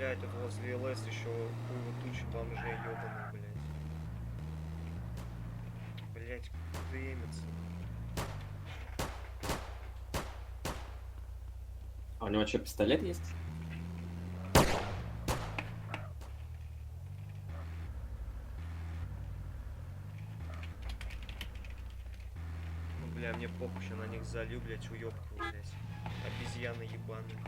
Блять, тут возле ЛС еще хуево тучи бомжей ебаные, блять. Блять, дымится. А у него что, пистолет есть? Ну, бля, мне похуй, ща на них залью, блять, уёбку, блять. Обезьяны ебаные.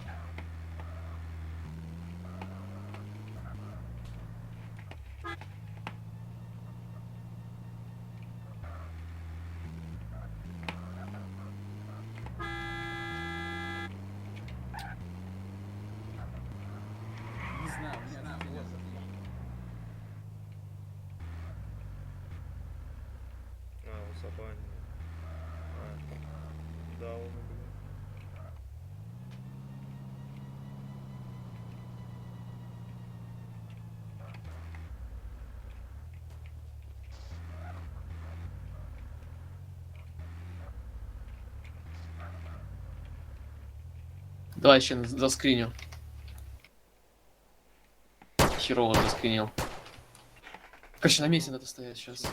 Не знаю, у меня антитела. А, у забанили. А, да, он, бля. Давай еще заскриню. Херово заскринил. Короче, на месте надо стоять сейчас.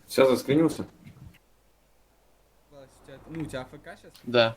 Все, заскринился? Ну, у тебя АФК сейчас? Да.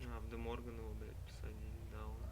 А, в Де Морган его, блядь, посадили, да, он.